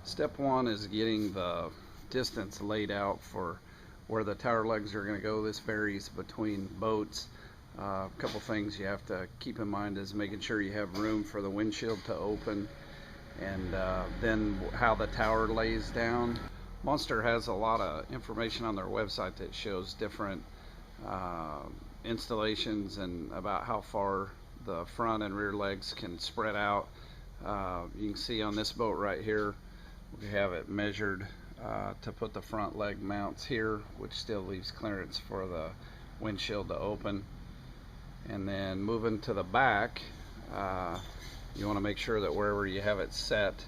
Step one is getting the distance laid out for where the tower legs are going to go. This varies between boats. A couple things you have to keep in mind is making sure you have room for the windshield to open, and then how the tower lays down. Monster has a lot of information on their website that shows different installations and about how far the front and rear legs can spread out. You can see on this boat right here, we have it measured to put the front leg mounts here, which still leaves clearance for the windshield to open. And then moving to the back, you want to make sure that wherever you have it set,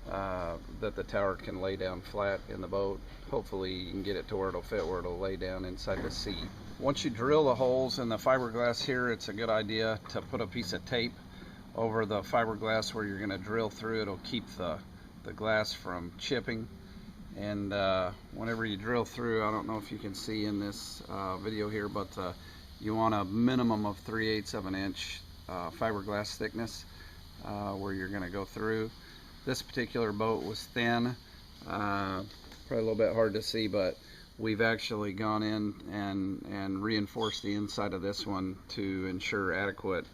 that the tower can lay down flat in the boat. Hopefully you can get it to where it'll fit, where it'll lay down inside the seat. Once you drill the holes in the fiberglass here, it's a good idea to put a piece of tape over the fiberglass where you're going to drill through. It'll keep the glass from chipping. And whenever you drill through, I don't know if you can see in this video here, but you want a minimum of 3/8 of an inch fiberglass thickness where you're going to go through. This particular boat was thin, probably a little bit hard to see, but we've actually gone in and reinforced the inside of this one to ensure adequate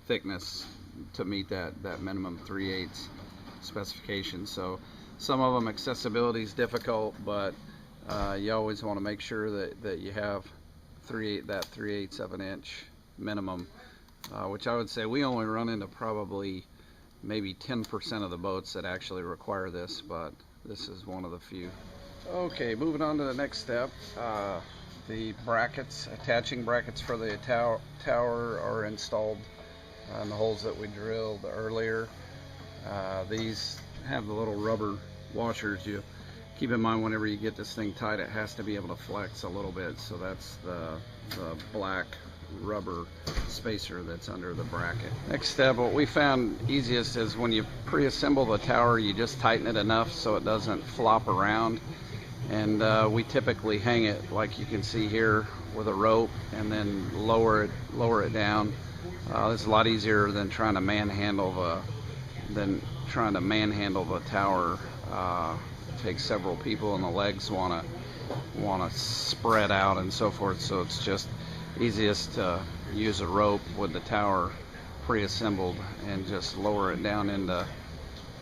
thickness to meet that minimum 3/8 specification. So some of them accessibility is difficult, but you always want to make sure that you have 3/8 of an inch minimum, which I would say we only run into probably maybe 10% of the boats that actually require this, but this is one of the few. Okay, moving on to the next step. The brackets, attaching brackets for the tower are installed in the holes that we drilled earlier. These have the little rubber washers. You keep in mind whenever you get this thing tight, it has to be able to flex a little bit, so that's the black rubber spacer that's under the bracket. Next step, what we found easiest is when you pre-assemble the tower, you just tighten it enough so it doesn't flop around, and we typically hang it like you can see here with a rope and then lower it down. It's a lot easier than trying to manhandle the tower. It takes several people, and the legs want to spread out and so forth, so it's just easiest to use a rope with the tower pre-assembled and just lower it down into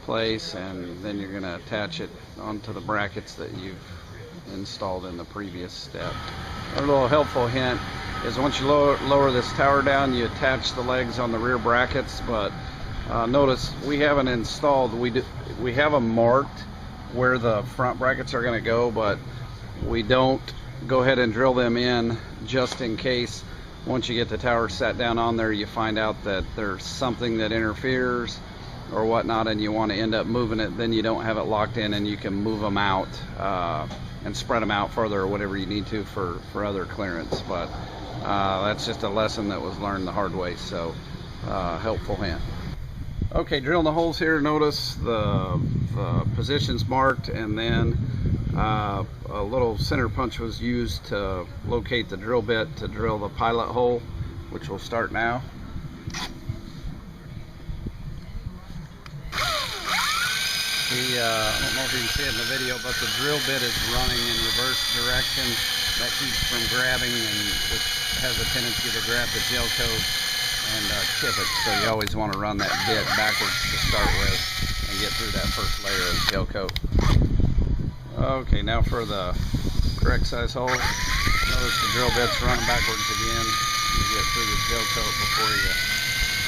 place, and then you're going to attach it onto the brackets that you've installed in the previous step. A little helpful hint is once you lower this tower down, you attach the legs on the rear brackets, but notice we haven't installed, we have them marked where the front brackets are going to go, but we don't go ahead and drill them in just in case once you get the tower sat down on there you find out that there's something that interferes or whatnot and you want to end up moving it. Then you don't have it locked in and you can move them out and spread them out further or whatever you need to for other clearance. But that's just a lesson that was learned the hard way, so helpful hint. Okay, drilling the holes here, notice the positions marked, and then a little center punch was used to locate the drill bit to drill the pilot hole, which will start now. I don't know if you can see it in the video, but the drill bit is running in reverse direction. That keeps from grabbing, and which has a tendency to grab the gel coat and chip it. So you always want to run that bit backwards to start with and get through that first layer of gel coat. Okay, now for the correct size hole. Notice the drill bit's running backwards again. You get through the gel coat before you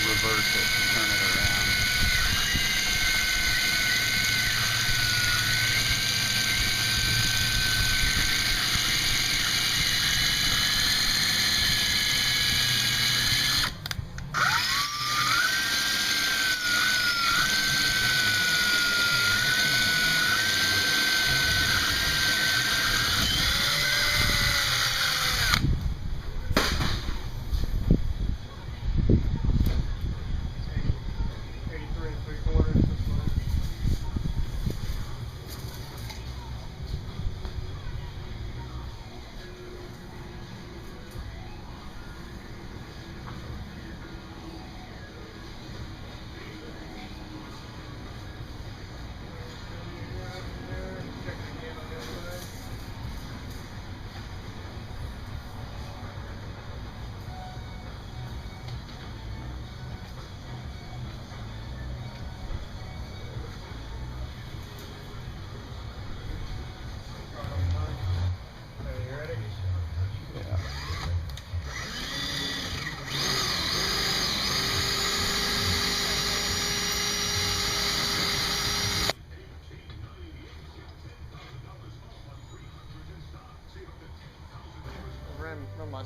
reverse it and turn it around.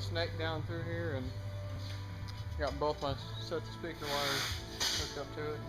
snake down through here, and got both my sets of speaker wires hooked up to it.